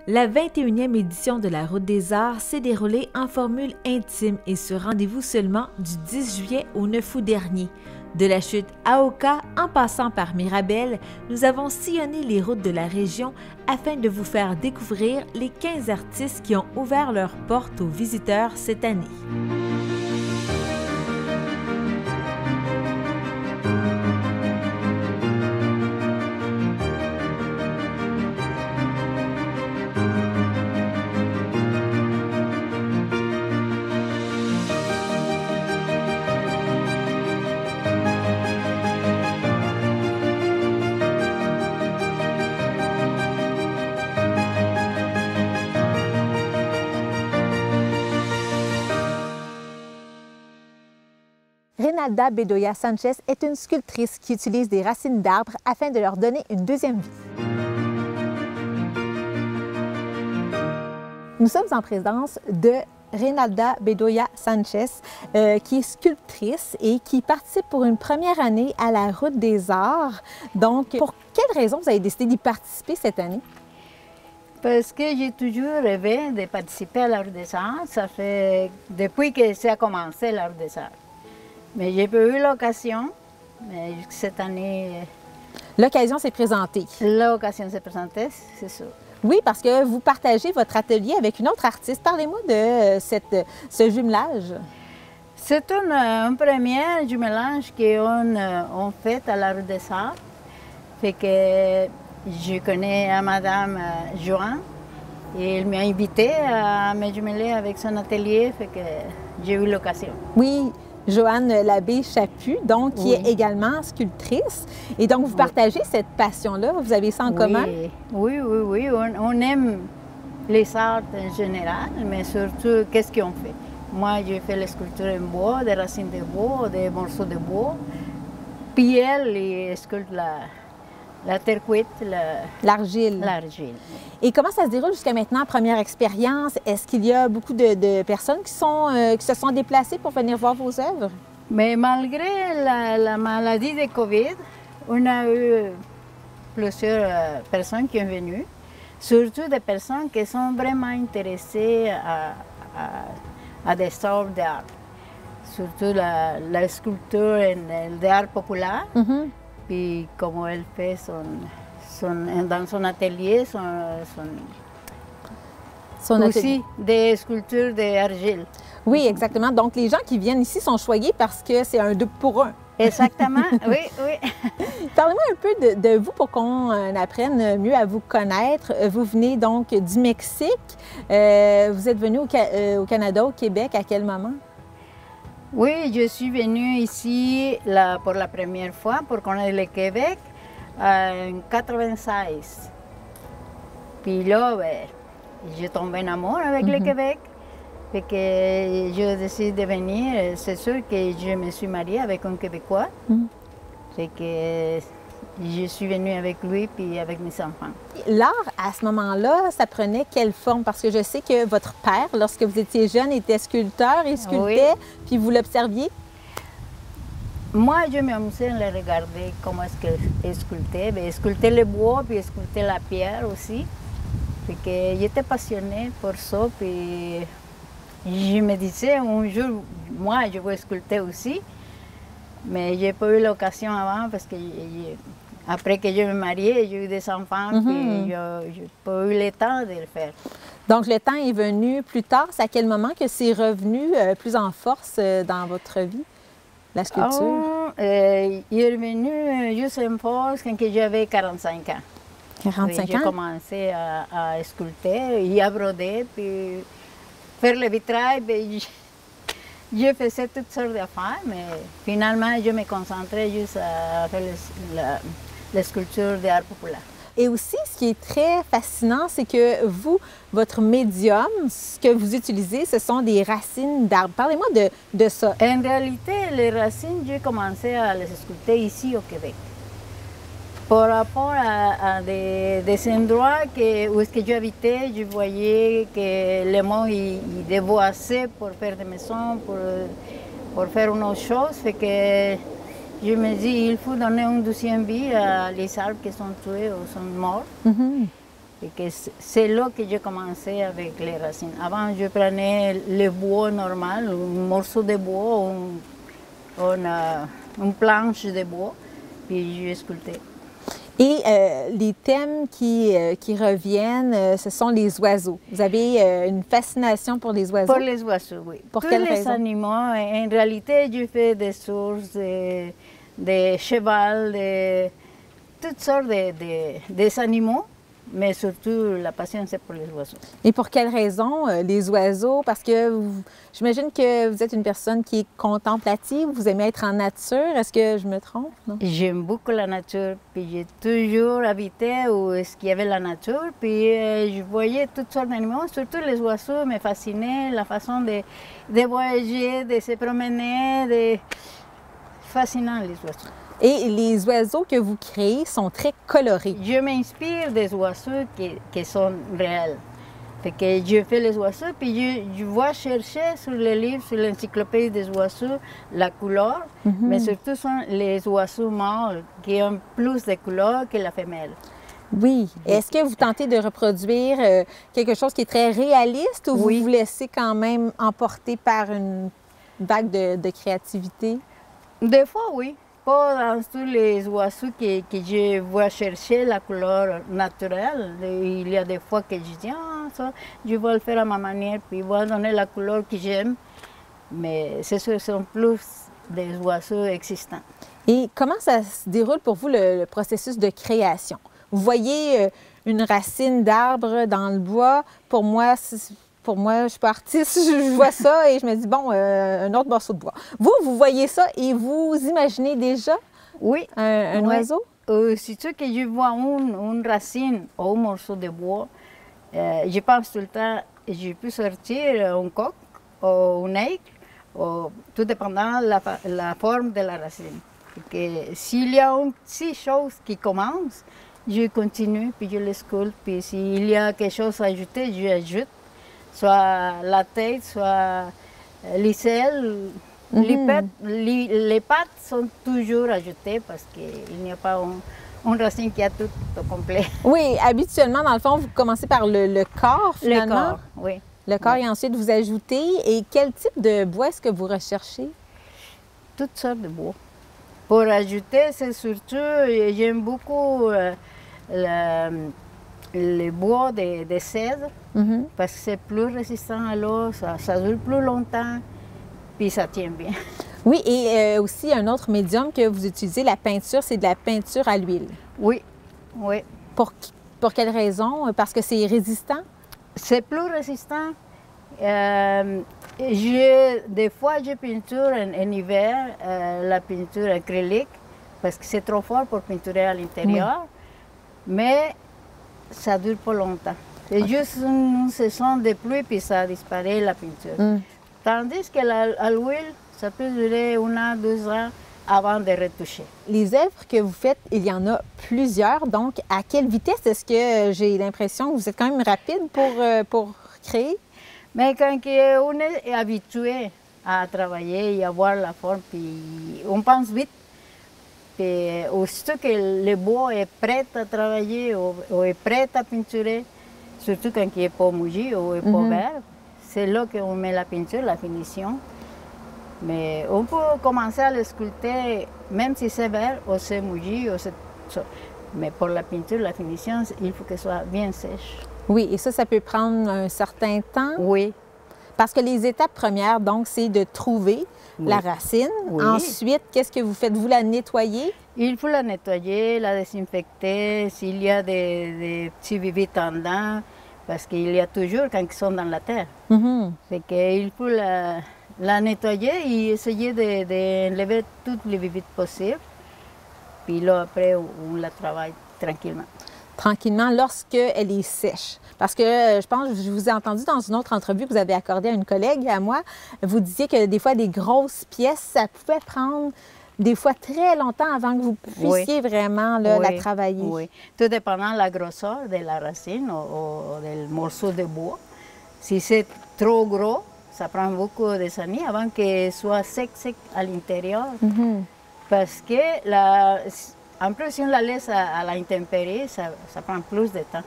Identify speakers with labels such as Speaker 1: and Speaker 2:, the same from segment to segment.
Speaker 1: La 21e édition de la Route des Arts s'est déroulée en formule intime et sur rendez-vous seulement du 10 juillet au 9 août dernier. De la chute à Oka, en passant par Mirabel, nous avons sillonné les routes de la région afin de vous faire découvrir les 15 artistes qui ont ouvert leurs portes aux visiteurs cette année. Reynalda Bedoya Sanchez est une sculptrice qui utilise des racines d'arbres afin de leur donner une deuxième vie. Nous sommes en présence de Reynalda Bedoya Sanchez, qui est sculptrice et qui participe pour une première année à la Route des Arts. Donc, pour quelle raison vous avez décidé d'y participer cette année?
Speaker 2: Parce que j'ai toujours rêvé de participer à la Route des Arts. Ça fait depuis que ça a commencé la Route des Arts. Mais j'ai pas eu l'occasion, mais cette année...
Speaker 1: L'occasion s'est présentée.
Speaker 2: L'occasion s'est présentée, c'est sûr.
Speaker 1: Oui, parce que vous partagez votre atelier avec une autre artiste. Parlez-moi de ce jumelage.
Speaker 2: C'est un premier jumelage qu'on fait à la Route des Arts. Fait que je connais Madame Joan et elle m'a invité à me jumeler avec son atelier, fait que j'ai eu l'occasion.
Speaker 1: Oui. Joanne Labbé-Chaput, donc, qui est également sculptrice. Et donc, vous partagez cette passion-là, vous avez ça en commun?
Speaker 2: Oui. On aime les arts en général, mais surtout, qu'est-ce qu'on fait? Moi, j'ai fait les sculptures en bois, des racines de bois, des morceaux de bois. Puis elle sculpte la terre cuite,
Speaker 1: l'argile.
Speaker 2: L'argile.
Speaker 1: Et comment ça se déroule jusqu'à maintenant, première expérience? Est-ce qu'il y a beaucoup de personnes qui se sont déplacées pour venir voir vos œuvres?
Speaker 2: Mais malgré la maladie de COVID, on a eu plusieurs personnes qui sont venues, surtout des personnes qui sont vraiment intéressées à des sortes d'art, surtout la sculpture d'art populaire. Puis comme elle fait dans son atelier, aussi des sculptures d'argile.
Speaker 1: Oui, exactement. Donc les gens qui viennent ici sont choyés parce que c'est un 2 pour 1.
Speaker 2: Exactement, oui.
Speaker 1: Parlez-moi un peu de vous pour qu'on apprenne mieux à vous connaître. Vous venez donc du Mexique. Vous êtes venu au Canada, au Québec, à quel moment?
Speaker 2: Oui, je suis venue ici pour la première fois pour connaître le Québec en 1996. Puis là, j'ai tombé en amour avec le Québec. Fait que je décide de venir. C'est sûr que je me suis mariée avec un Québécois. Fait que je suis venue avec lui puis avec mes enfants.
Speaker 1: L'art, à ce moment-là, ça prenait quelle forme? Parce que je sais que votre père, lorsque vous étiez jeune, était sculpteur et sculptait, puis vous l'observiez?
Speaker 2: Moi, je m'amusais à le regarder comment est-ce qu'il sculptait. Bien, sculpter le bois, puis sculpter la pierre aussi. Fait que j'étais passionnée pour ça, puis je me disais un jour, moi, je veux sculpter aussi. Mais je n'ai pas eu l'occasion avant parce que après que je me mariais, j'ai eu des enfants, puis je n'ai pas eu le temps de le faire.
Speaker 1: Donc, le temps est venu plus tard. C'est à quel moment que c'est revenu plus en force dans votre vie, la sculpture?
Speaker 2: Il est revenu juste en force quand j'avais 45 ans.
Speaker 1: 45 ans?
Speaker 2: J'ai commencé à sculpter et à broder, puis faire le vitrail. Puis je faisais toutes sortes d'affaires, mais finalement, je me concentrais juste à faire les sculptures d'art populaire.
Speaker 1: Et aussi, ce qui est très fascinant, c'est que vous, votre médium, ce que vous utilisez, ce sont des racines d'arbres. Parlez-moi de ça.
Speaker 2: En réalité, les racines, j'ai commencé à les sculpter ici au Québec. Par rapport à des endroits où j'habitais, je voyais que les gens ils déboissaient pour faire des maisons, pour faire une autre chose. Fait que je me dis il faut donner une deuxième vie à les arbres qui sont tués ou sont morts. Et que c'est là que j'ai commencé avec les racines. Avant, je prenais le bois normal, un morceau de bois, une planche de bois, puis je sculptais.
Speaker 1: Et les thèmes qui reviennent, ce sont les oiseaux. Vous avez une fascination pour les oiseaux?
Speaker 2: Pour les oiseaux, oui.
Speaker 1: Pour
Speaker 2: tous
Speaker 1: quelle
Speaker 2: les
Speaker 1: raison?
Speaker 2: Animaux, en réalité, je fais des sources, des chevals, toutes sortes des animaux, mais surtout la passion, c'est pour les oiseaux.
Speaker 1: Et pour quelle raison les oiseaux? Parce que j'imagine que vous êtes une personne qui est contemplative, vous aimez être en nature. Est-ce que je me trompe?
Speaker 2: J'aime beaucoup la nature, puis j'ai toujours habité où est-ce qu'il y avait la nature, puis je voyais toutes sortes d'animaux, surtout les oiseaux me fascinaient, la façon de voyager, de se promener, fascinant les oiseaux.
Speaker 1: Et les oiseaux que vous créez sont très colorés.
Speaker 2: Je m'inspire des oiseaux qui sont réels. Fait que je fais les oiseaux, puis je vais chercher sur les livres, sur l'encyclopédie des oiseaux, la couleur, mais surtout sont les oiseaux mâles qui ont plus de couleurs que la femelle.
Speaker 1: Oui. Est-ce que vous tentez de reproduire quelque chose qui est très réaliste ou
Speaker 2: Oui.
Speaker 1: vous vous laissez quand même emporter par une vague de créativité?
Speaker 2: Des fois, oui. Pas dans tous les oiseaux que je vais chercher la couleur naturelle. Il y a des fois que je dis, ah, ça, je vais le faire à ma manière, puis je vais donner la couleur que j'aime. Mais ce sont plus des oiseaux existants.
Speaker 1: Et comment ça se déroule pour vous le processus de création? Vous voyez une racine d'arbre dans le bois. Pour moi, je ne suis pas artiste, je vois ça et je me dis, bon, un autre morceau de bois. Vous voyez ça et vous imaginez déjà
Speaker 2: oui,
Speaker 1: un oiseau?
Speaker 2: Surtout que je vois une racine ou un morceau de bois, je pense tout le temps, je peux sortir un coq ou un aigle, tout dépendant de la forme de la racine. S'il y a une petite chose qui commence, je continue, puis je le sculpte, puis s'il y a quelque chose à ajouter, je ajoute. Soit la tête, soit les ailes. Les pattes sont toujours ajoutées parce qu'il n'y a pas une racine qui a tout au complet.
Speaker 1: Oui, habituellement, dans le fond, vous commencez par le corps, finalement.
Speaker 2: Le corps, oui.
Speaker 1: Le corps,
Speaker 2: oui.
Speaker 1: et ensuite vous ajoutez. Et quel type de bois est-ce que vous recherchez?
Speaker 2: Toutes sortes de bois. Pour ajouter, c'est surtout, j'aime beaucoup le bois de cèdre, parce que c'est plus résistant à l'eau, ça dure plus longtemps, puis ça tient bien.
Speaker 1: Oui, et aussi un autre médium que vous utilisez, la peinture, c'est de la peinture à l'huile.
Speaker 2: Oui, oui.
Speaker 1: Pour quelle raison? Parce que c'est résistant?
Speaker 2: C'est plus résistant. Des fois, je peinture en hiver, la peinture acrylique, parce que c'est trop fort pour peinturer à l'intérieur, mais ça dure pas longtemps. C'est juste une saison de pluie, puis ça disparaît la peinture. Tandis que à l'huile, ça peut durer 1 an, 2 ans avant de retoucher.
Speaker 1: Les œuvres que vous faites, il y en a plusieurs. Donc, à quelle vitesse est-ce que j'ai l'impression que vous êtes quand même rapide pour créer?
Speaker 2: Mais quand on est habitué à travailler et à voir la forme, puis on pense vite. Puis aussitôt que le bois est prêt à travailler ou est prêt à peinturer, surtout quand il n'est pas mouillé ou n'est pas vert, c'est là qu'on met la peinture, la finition. Mais on peut commencer à le sculpter, même si c'est vert ou c'est mouillé. Mais pour la peinture, la finition, il faut qu'elle soit bien sèche.
Speaker 1: Oui, et ça peut prendre un certain temps?
Speaker 2: Oui.
Speaker 1: Parce que les étapes premières, donc, c'est de trouver la racine.
Speaker 2: Oui.
Speaker 1: Ensuite, qu'est-ce que vous faites? Vous la nettoyez?
Speaker 2: Il faut la nettoyer, la désinfecter, s'il y a des petits vivites en dedans, parce qu'il y a toujours quand ils sont dans la terre. Fait qu'il faut la nettoyer et essayer d'enlever toutes les vivites possibles. Puis là, après, on la travaille tranquillement.
Speaker 1: Tranquillement, lorsqu'elle est sèche. Parce que je pense, je vous ai entendu dans une autre entrevue que vous avez accordée à une collègue, à moi, vous disiez que des fois, des grosses pièces, ça pouvait prendre des fois très longtemps avant que vous puissiez vraiment la travailler.
Speaker 2: Oui, tout dépendant de la grosseur de la racine ou du morceau de bois. Si c'est trop gros, ça prend beaucoup d'années avant que soit sec à l'intérieur. Parce que, en plus, si on la laisse à l'intempérie, ça prend plus de temps.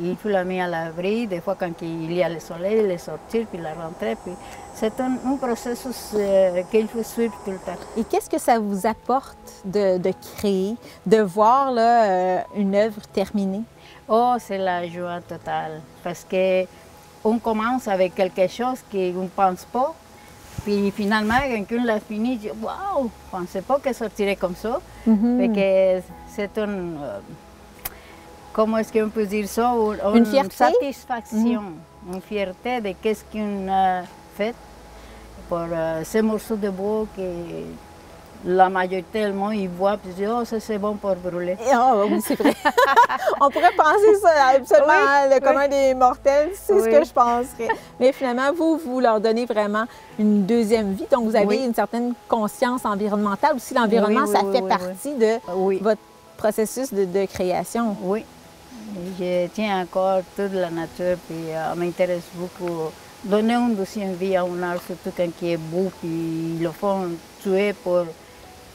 Speaker 2: Il faut la mettre à l'abri, des fois quand il y a le soleil, le sortir, puis la rentrer. Puis c'est un processus qu'il faut suivre tout le temps.
Speaker 1: Et qu'est-ce que ça vous apporte de créer, de voir là, une œuvre terminée?
Speaker 2: Oh, c'est la joie totale, parce que on commence avec quelque chose qu'on ne pense pas, puis finalement, quand on l'a fini, je dis « Waouh, je ne pensais pas que ça sortirait comme ça. Fait que c'est un... comment est-ce qu'on peut dire ça?
Speaker 1: Une fierté?
Speaker 2: Satisfaction, une fierté de ce qu'on a fait pour ces morceaux de bois que la majorité du monde, ils voient et disent « Oh, ça c'est bon pour brûler. »
Speaker 1: Oh, oui, c'est vrai. On pourrait penser ça absolument,
Speaker 2: Oui,
Speaker 1: le commun des mortels, c'est ce
Speaker 2: Oui.
Speaker 1: que je penserais. Mais finalement, vous leur donnez vraiment une deuxième vie. Donc, vous avez
Speaker 2: Oui.
Speaker 1: une certaine conscience environnementale. Aussi, l'environnement,
Speaker 2: Oui,
Speaker 1: ça
Speaker 2: oui,
Speaker 1: fait
Speaker 2: oui,
Speaker 1: partie de
Speaker 2: Oui.
Speaker 1: votre processus de création.
Speaker 2: Oui, je tiens encore toute la nature, puis m'intéresse beaucoup. Donner une deuxième vie à un arbre, surtout quand il est beau, puis ils le font tuer pour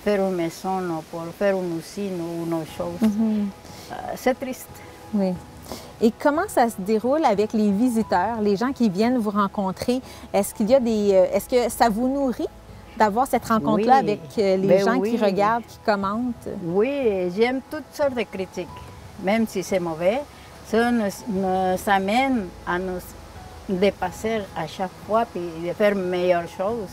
Speaker 2: faire une maison, ou pour faire une usine ou une autre chose. C'est triste.
Speaker 1: Oui. Et comment ça se déroule avec les visiteurs, les gens qui viennent vous rencontrer? Est-ce qu'il y a des... est-ce que ça vous nourrit d'avoir cette rencontre-là
Speaker 2: Oui.
Speaker 1: avec les
Speaker 2: Ben
Speaker 1: gens
Speaker 2: oui.
Speaker 1: qui regardent, qui commentent?
Speaker 2: Oui, j'aime toutes sortes de critiques, même si c'est mauvais. Ça nous amène à nous dépasser à chaque fois puis de faire meilleures choses.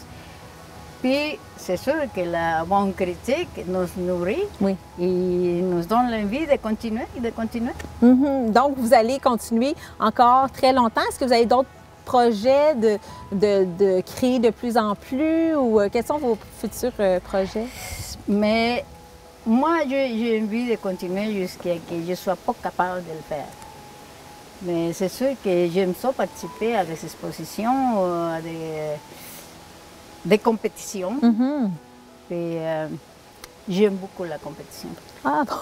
Speaker 2: Puis c'est sûr que la bonne critique nous nourrit
Speaker 1: Oui.
Speaker 2: et nous donne l'envie de continuer et de continuer.
Speaker 1: Donc, vous allez continuer encore très longtemps. Est-ce que vous avez d'autres projets de créer de plus en plus ou quels sont vos futurs projets?
Speaker 2: Mais moi, j'ai envie de continuer jusqu'à ce que je ne sois pas capable de le faire. Mais c'est sûr que j'aime ça participer à des expositions, à des compétitions. Et j'aime beaucoup la compétition.
Speaker 1: Ah, bon.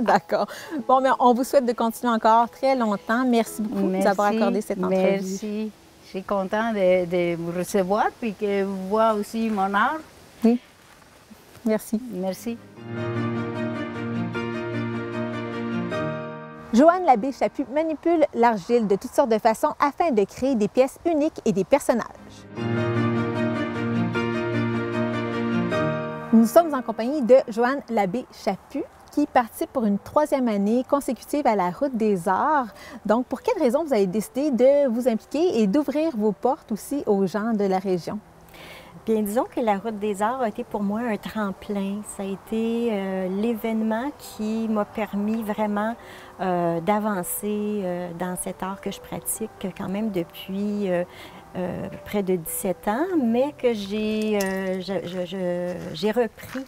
Speaker 1: D'accord. Bon, mais on vous souhaite de continuer encore très longtemps. Merci beaucoup de nous avoir accordé cette entrevue.
Speaker 2: Merci. Je suis contente de vous recevoir et que vous voyez aussi mon art.
Speaker 1: Oui. Merci.
Speaker 2: Merci.
Speaker 1: Joanne Labbé-Chaput manipule l'argile de toutes sortes de façons afin de créer des pièces uniques et des personnages. Nous sommes en compagnie de Joanne Labbé-Chaput qui participe pour une 3e année consécutive à la Route des Arts. Donc, pour quelles raisons vous avez décidé de vous impliquer et d'ouvrir vos portes aussi aux gens de la région?
Speaker 3: Bien, disons que la Route des Arts a été pour moi un tremplin. Ça a été l'événement qui m'a permis vraiment d'avancer dans cet art que je pratique quand même depuis près de 17 ans, mais que j'ai repris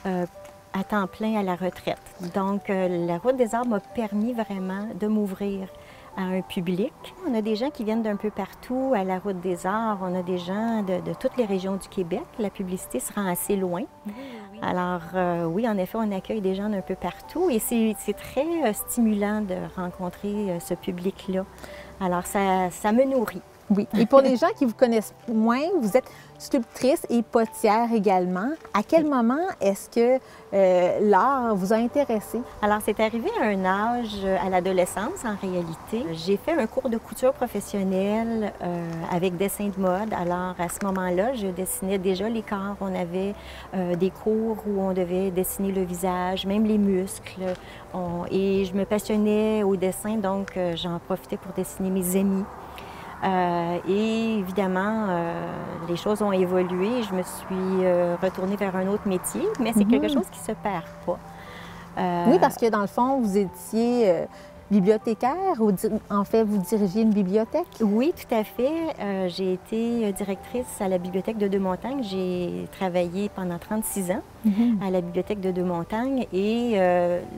Speaker 3: à temps plein à la retraite. Donc, la Route des Arts m'a permis vraiment de m'ouvrir à un public. On a des gens qui viennent d'un peu partout à la Route des Arts. On a des gens de toutes les régions du Québec. La publicité se rend assez loin. Oui, oui. Alors, oui, en effet, on accueille des gens d'un peu partout et c'est très stimulant de rencontrer ce public-là. Alors, ça me nourrit.
Speaker 1: Oui. Et pour les gens qui vous connaissent moins, vous êtes sculptrice et potière également. À quel moment est-ce que l'art vous a intéressé?
Speaker 3: Alors, c'est arrivé à un âge, à l'adolescence en réalité. J'ai fait un cours de couture professionnelle avec dessin de mode. Alors, à ce moment-là, je dessinais déjà les corps. On avait des cours où on devait dessiner le visage, même les muscles. Et je me passionnais au dessin, donc j'en profitais pour dessiner mes amis. Et évidemment, les choses ont évolué. Je me suis retournée vers un autre métier, mais c'est quelque chose qui ne se perd pas.
Speaker 1: Oui, parce que dans le fond, vous étiez bibliothécaire ou en fait, vous dirigiez une bibliothèque?
Speaker 3: Oui, tout à fait. J'ai été directrice à la bibliothèque de Deux-Montagnes. J'ai travaillé pendant 36 ans à la bibliothèque de Deux-Montagnes et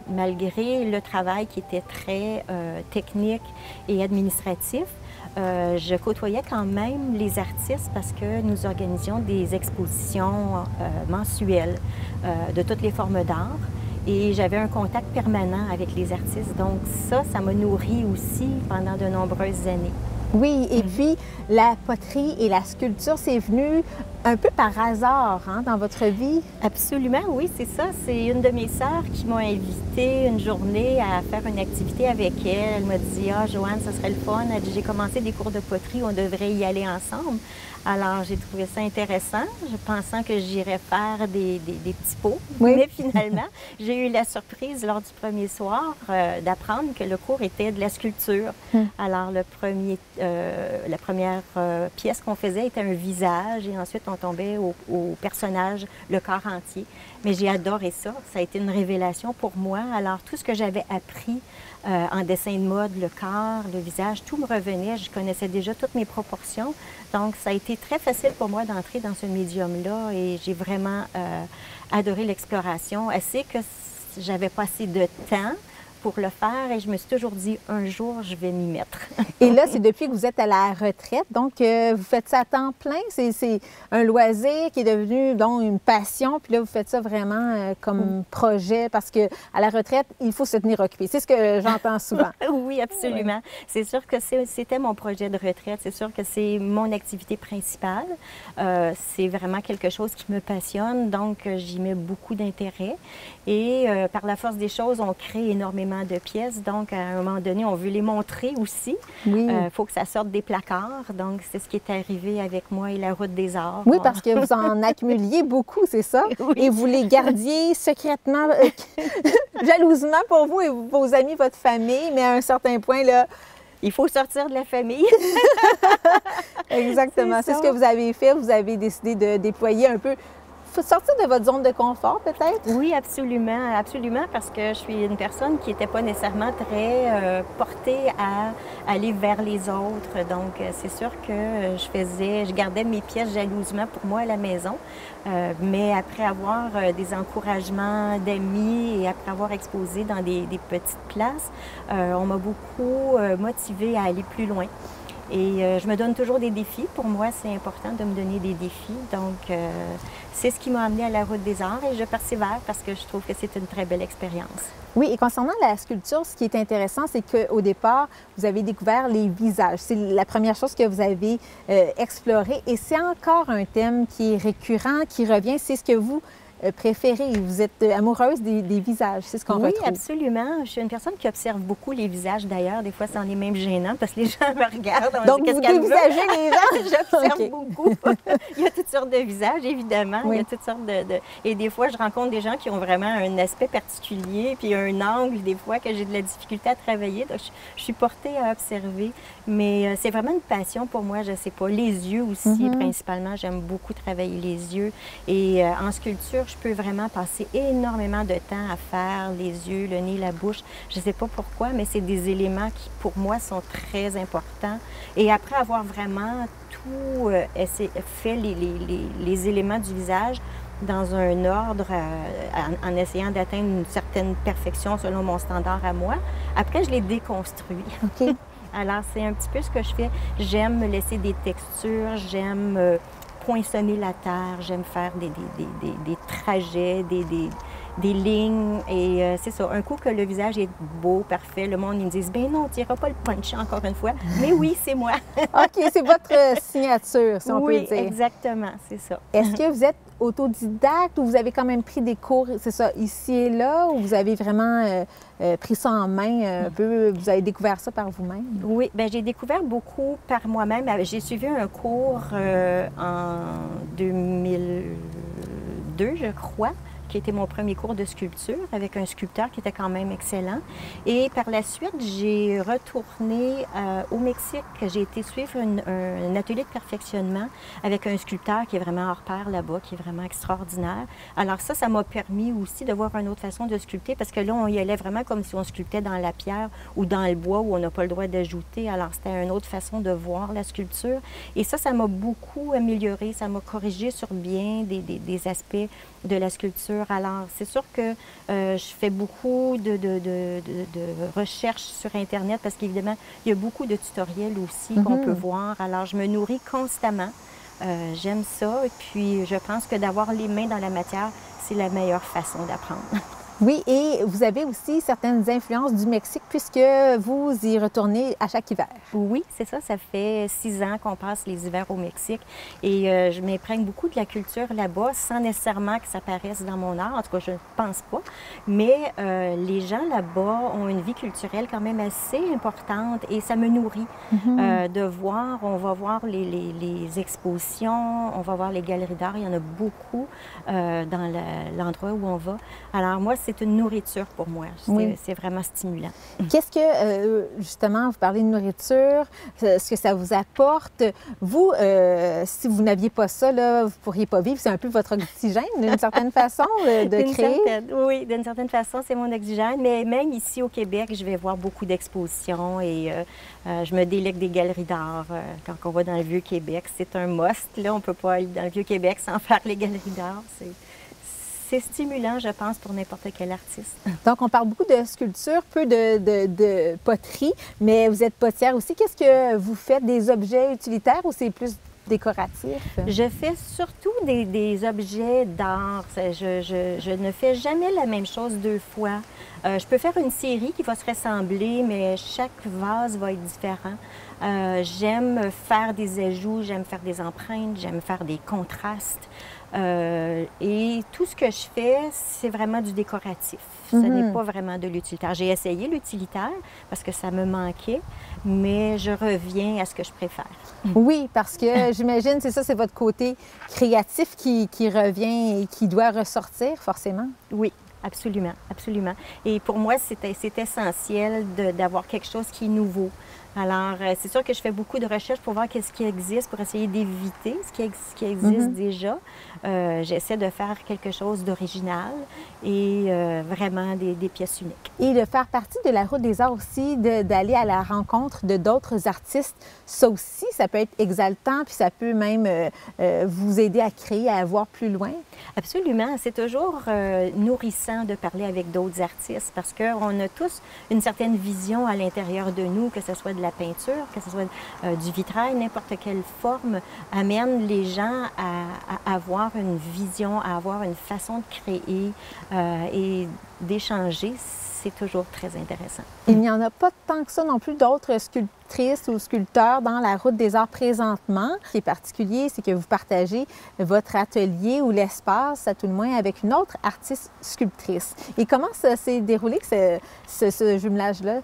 Speaker 3: malgré le travail qui était très technique et administratif, je côtoyais quand même les artistes parce que nous organisions des expositions mensuelles de toutes les formes d'art et j'avais un contact permanent avec les artistes. Donc ça m'a nourri aussi pendant de nombreuses années.
Speaker 1: Oui, et puis la poterie et la sculpture, c'est venu un peu par hasard hein, dans votre vie?
Speaker 3: Absolument, oui, c'est ça. C'est une de mes sœurs qui m'a invitée une journée à faire une activité avec elle. Elle m'a dit, ah, Joanne, ça serait le fun. Elle dit, j'ai commencé des cours de poterie, on devrait y aller ensemble. Alors, j'ai trouvé ça intéressant, pensant que j'irais faire des petits pots.
Speaker 1: Oui.
Speaker 3: Mais finalement, j'ai eu la surprise lors du premier soir d'apprendre que le cours était de la sculpture. Alors, la première pièce qu'on faisait était un visage et ensuite on tombait au personnage, le corps entier. Mais j'ai adoré ça. Ça a été une révélation pour moi. Alors, tout ce que j'avais appris en dessin de mode, le corps, le visage, tout me revenait. Je connaissais déjà toutes mes proportions. Donc, ça a été très facile pour moi d'entrer dans ce médium-là et j'ai vraiment adoré l'exploration. Assez que j'avais pas assez de temps pour le faire et je me suis toujours dit, un jour, je vais m'y mettre.
Speaker 1: Et là, c'est depuis que vous êtes à la retraite, donc vous faites ça à temps plein? C'est un loisir qui est devenu donc une passion, puis là, vous faites ça vraiment comme projet, parce qu'à la retraite, il faut se tenir occupé. C'est ce que j'entends souvent.
Speaker 3: Oui, absolument. C'est sûr que c'était mon projet de retraite. C'est sûr que c'est mon activité principale. C'est vraiment quelque chose qui me passionne, donc j'y mets beaucoup d'intérêt. Et par la force des choses, on crée énormément de pièces. Donc, à un moment donné, on veut les montrer aussi.
Speaker 1: Oui.
Speaker 3: Faut que ça sorte des placards. Donc, c'est ce qui est arrivé avec moi et la Route des Arts.
Speaker 1: Oui, parce que vous en accumuliez beaucoup, c'est ça?
Speaker 3: Oui.
Speaker 1: Et vous les gardiez secrètement, jalousement pour vous et vos amis, votre famille, mais à un certain point, là...
Speaker 3: Il faut sortir de la famille.
Speaker 1: Exactement. C'est ce que vous avez fait. Vous avez décidé de déployer un peu... Faut sortir de votre zone de confort, peut-être?
Speaker 3: Oui, absolument, absolument, parce que je suis une personne qui n'était pas nécessairement très portée à aller vers les autres. Donc, c'est sûr que je gardais mes pièces jalousement pour moi à la maison. Mais après avoir des encouragements d'amis et après avoir exposé dans des petites places, on m'a beaucoup motivée à aller plus loin. Et je me donne toujours des défis. Pour moi, c'est important de me donner des défis. Donc, c'est ce qui m'a amenée à la Route des Arts et je persévère parce que je trouve que c'est une très belle expérience.
Speaker 1: Oui, et concernant la sculpture, ce qui est intéressant, c'est qu'au départ, vous avez découvert les visages. C'est la première chose que vous avez explorée et c'est encore un thème qui est récurrent, qui revient. C'est ce que vous préférez. Vous êtes amoureuse des visages, c'est ce qu'on retrouve.
Speaker 3: Oui, absolument. Je suis une personne qui observe beaucoup les visages. D'ailleurs, des fois, c'en est même gênant parce que les gens me regardent.
Speaker 1: Donc, vous dévisagez les gens?
Speaker 3: J'observe beaucoup. Il y a toutes sortes de visages, évidemment.
Speaker 1: Oui.
Speaker 3: Il y a toutes sortes de... Et des fois, je rencontre des gens qui ont vraiment un aspect particulier, puis un angle, des fois, que j'ai de la difficulté à travailler. Donc, je suis portée à observer. Mais c'est vraiment une passion pour moi, je ne sais pas. Les yeux aussi, principalement. J'aime beaucoup travailler les yeux. Et en sculpture, je peux vraiment passer énormément de temps à faire les yeux, le nez, la bouche. Je ne sais pas pourquoi, mais c'est des éléments qui, pour moi, sont très importants. Et après avoir vraiment tout fait les éléments du visage dans un ordre, en essayant d'atteindre une certaine perfection selon mon standard à moi, après, je les déconstruis.
Speaker 1: OK.
Speaker 3: Alors, c'est un petit peu ce que je fais. J'aime me laisser des textures, j'aime poinçonner la terre, j'aime faire des trajets, des lignes. Et c'est ça, un coup que le visage est beau, parfait, le monde, ils me disent, ben non, tu n'iras pas le puncher encore une fois. Mais oui, c'est moi.
Speaker 1: OK, c'est votre signature, si on peut dire.
Speaker 3: Oui, exactement, c'est ça.
Speaker 1: Est-ce que vous êtes autodidacte ou vous avez quand même pris des cours, c'est ça, ici et là, ou vous avez vraiment pris ça en main un peu, vous avez découvert ça par vous-même?
Speaker 3: Oui, bien, j'ai découvert beaucoup par moi-même. J'ai suivi un cours en 2002, je crois, qui était mon premier cours de sculpture avec un sculpteur qui était quand même excellent. Et par la suite, j'ai retourné au Mexique. J'ai été suivre un atelier de perfectionnement avec un sculpteur qui est vraiment hors pair là-bas, qui est vraiment extraordinaire. Alors ça m'a permis aussi de voir une autre façon de sculpter parce que là, on y allait vraiment comme si on sculptait dans la pierre ou dans le bois où on n'a pas le droit d'ajouter. Alors c'était une autre façon de voir la sculpture. Et ça m'a beaucoup amélioré. Ça m'a corrigé sur bien des aspects de la sculpture. Alors, c'est sûr que je fais beaucoup de recherches sur Internet parce qu'évidemment, il y a beaucoup de tutoriels aussi qu'on peut voir. Alors, je me nourris constamment. J'aime ça. Et puis, je pense que d'avoir les mains dans la matière, c'est la meilleure façon d'apprendre.
Speaker 1: Oui, et vous avez aussi certaines influences du Mexique puisque vous y retournez à chaque hiver.
Speaker 3: Oui, c'est ça. Ça fait 6 ans qu'on passe les hivers au Mexique et je m'imprègne beaucoup de la culture là-bas sans nécessairement que ça paraisse dans mon art. En tout cas, je ne pense pas. Mais les gens là-bas ont une vie culturelle quand même assez importante et ça me nourrit de voir. On va voir les expositions, on va voir les galeries d'art. Il y en a beaucoup dans l'endroit où on va. Alors moi, c'est une nourriture pour moi.
Speaker 1: Oui.
Speaker 3: C'est vraiment stimulant.
Speaker 1: Qu'est-ce que, justement, vous parlez de nourriture, ce que ça vous apporte? Vous, si vous n'aviez pas ça, là, vous ne pourriez pas vivre. C'est un peu votre oxygène, d'une certaine façon, de créer?
Speaker 3: Oui, d'une certaine façon, c'est mon oxygène. Mais même ici au Québec, je vais voir beaucoup d'expositions et je me délecte des galeries d'art. Quand on va dans le Vieux-Québec, c'est un must. Là, on ne peut pas aller dans le Vieux-Québec sans faire les galeries d'art. C'est stimulant, je pense, pour n'importe quel artiste.
Speaker 1: Donc, on parle beaucoup de sculpture, peu de poterie, mais vous êtes potière aussi. Qu'est-ce que vous faites? Des objets utilitaires ou c'est plus décoratif?
Speaker 3: Je fais surtout des objets d'art. Je ne fais jamais la même chose 2 fois. Je peux faire une série qui va se ressembler, mais chaque vase va être différent. J'aime faire des ajouts, j'aime faire des empreintes, j'aime faire des contrastes. Et tout ce que je fais, c'est vraiment du décoratif. Ce n'est pas vraiment de l'utilitaire. J'ai essayé l'utilitaire parce que ça me manquait, mais je reviens à ce que je préfère.
Speaker 1: Oui, parce que j'imagine, c'est ça, c'est votre côté créatif qui revient et qui doit ressortir forcément.
Speaker 3: Oui. Absolument, absolument. Et pour moi, c'est essentiel d'avoir quelque chose qui est nouveau. Alors, c'est sûr que je fais beaucoup de recherches pour voir qu'est-ce qui existe, pour essayer d'éviter ce qui existe déjà. J'essaie de faire quelque chose d'original et vraiment des pièces uniques.
Speaker 1: Et de faire partie de la Route des Arts aussi, d'aller à la rencontre de d'autres artistes, ça aussi, ça peut être exaltant, puis ça peut même vous aider à créer, à voir plus loin.
Speaker 3: Absolument. C'est toujours nourrissant de parler avec d'autres artistes parce qu'on a tous une certaine vision à l'intérieur de nous, que ce soit de la peinture, que ce soit du vitrail, n'importe quelle forme, amène les gens à avoir une vision, à avoir une façon de créer et d'échanger. C'est toujours très intéressant.
Speaker 1: Il n'y en a pas tant que ça non plus d'autres sculptrices ou sculpteurs dans la Route des Arts présentement. Ce qui est particulier, c'est que vous partagez votre atelier ou l'espace, à tout le moins, avec une autre artiste sculptrice. Et comment ça s'est déroulé, ce jumelage-là?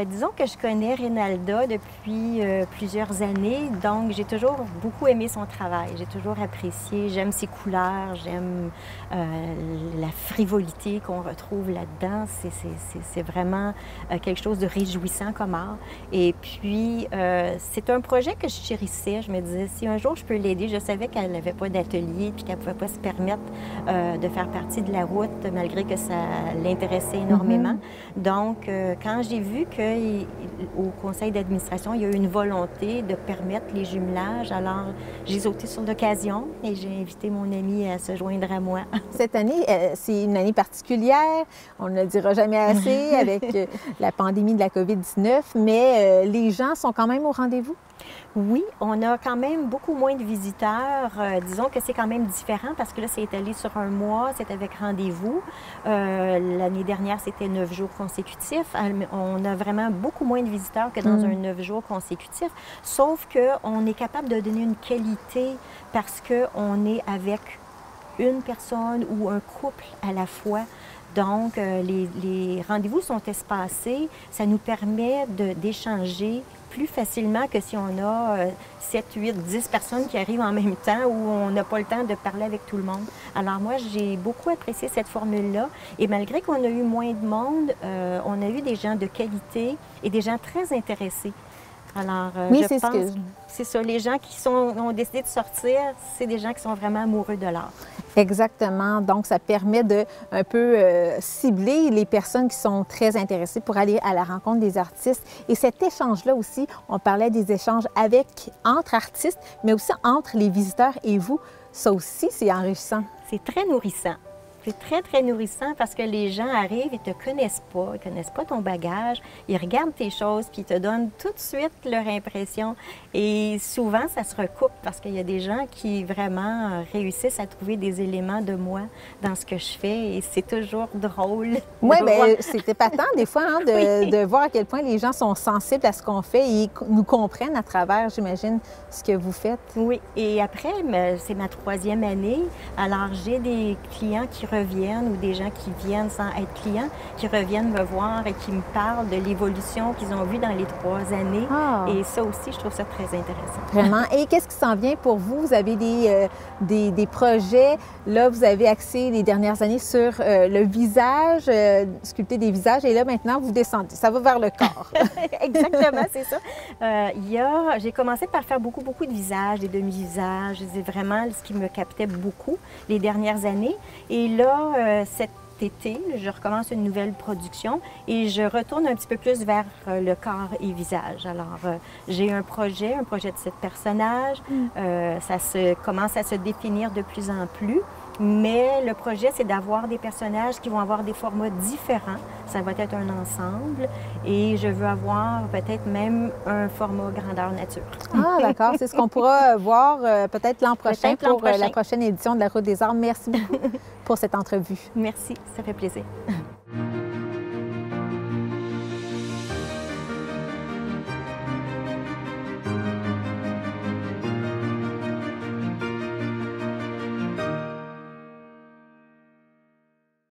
Speaker 3: Disons que je connais Rinalda depuis plusieurs années, donc j'ai toujours beaucoup aimé son travail. J'ai toujours apprécié, j'aime ses couleurs, j'aime la frivolité qu'on retrouve là-dedans. C'est vraiment quelque chose de réjouissant comme art. Et puis, c'est un projet que je chérissais. Je me disais, si un jour je peux l'aider, je savais qu'elle n'avait pas d'atelier puis qu'elle ne pouvait pas se permettre de faire partie de la route, malgré que ça l'intéressait énormément. Donc, quand j'ai vu qu'au conseil d'administration, il y a eu une volonté de permettre les jumelages. Alors, j'ai sauté sur l'occasion et j'ai invité mon ami à se joindre à moi.
Speaker 1: Cette année, c'est une année particulière. On ne le dira jamais assez avec la pandémie de la COVID-19, mais les gens sont quand même au rendez-vous?
Speaker 3: Oui, on a quand même beaucoup moins de visiteurs. Disons que c'est quand même différent parce que là, c'est étalé sur un mois, c'est avec rendez-vous. L'année dernière, c'était 9 jours consécutifs. On a vraiment beaucoup moins de visiteurs que dans un 9 jours consécutifs, sauf qu'on est capable de donner une qualité parce qu'on est avec une personne ou un couple à la fois. Donc, les rendez-vous sont espacés. Ça nous permet d'échanger plus facilement que si on a 7, 8, 10 personnes qui arrivent en même temps où on n'a pas le temps de parler avec tout le monde. Alors moi, j'ai beaucoup apprécié cette formule-là. Et malgré qu'on a eu moins de monde, on a eu des gens de qualité et des gens très intéressés. Alors,
Speaker 1: oui,
Speaker 3: je pense que c'est ça. Les gens qui ont décidé de sortir, c'est des gens qui sont vraiment amoureux de l'art.
Speaker 1: Exactement. Donc, ça permet de un peu cibler les personnes qui sont très intéressées pour aller à la rencontre des artistes. Et cet échange-là aussi, on parlait des échanges entre artistes, mais aussi entre les visiteurs et vous. Ça aussi, c'est enrichissant.
Speaker 3: C'est très nourrissant. C'est très, très nourrissant parce que les gens arrivent, ils ne te connaissent pas ton bagage, ils regardent tes choses, puis ils te donnent tout de suite leur impression. Et souvent, ça se recoupe parce qu'il y a des gens qui vraiment réussissent à trouver des éléments de moi dans ce que je fais et c'est toujours drôle.
Speaker 4: Oui, bien, c'est épatant des fois hein, de voir à quel point les gens sont sensibles à ce qu'on fait et nous comprennent à travers, j'imagine, ce que vous faites.
Speaker 3: Oui, et après, c'est ma 3e année, alors j'ai des clients qui reviennent ou des gens qui viennent sans être clients, qui reviennent me voir et qui me parlent de l'évolution qu'ils ont vue dans les 3 années.
Speaker 4: Ah.
Speaker 3: Et ça aussi, je trouve ça très intéressant.
Speaker 4: Vraiment. Et qu'est-ce qui s'en vient pour vous? Vous avez des projets. Là, vous avez axé les dernières années sur le visage, sculpter des visages. Et là, maintenant, vous descendez. Ça va vers le corps.
Speaker 3: Exactement, c'est ça. J'ai commencé par faire beaucoup de visages, des demi-visages. C'est vraiment ce qui me captait beaucoup les dernières années. Et là, cet été, je recommence une nouvelle production et je retourne un petit peu plus vers le corps et visage. Alors, j'ai un projet de 7 personnages. Ça commence à se définir de plus en plus. Mais le projet, c'est d'avoir des personnages qui vont avoir des formats différents. Ça va être un ensemble et je veux avoir peut-être même un format grandeur nature.
Speaker 4: Ah, d'accord. C'est ce qu'on pourra voir peut-être l'an prochain pour la prochaine édition de la Route des Arts. Merci beaucoup pour cette entrevue.
Speaker 3: Merci, ça fait plaisir.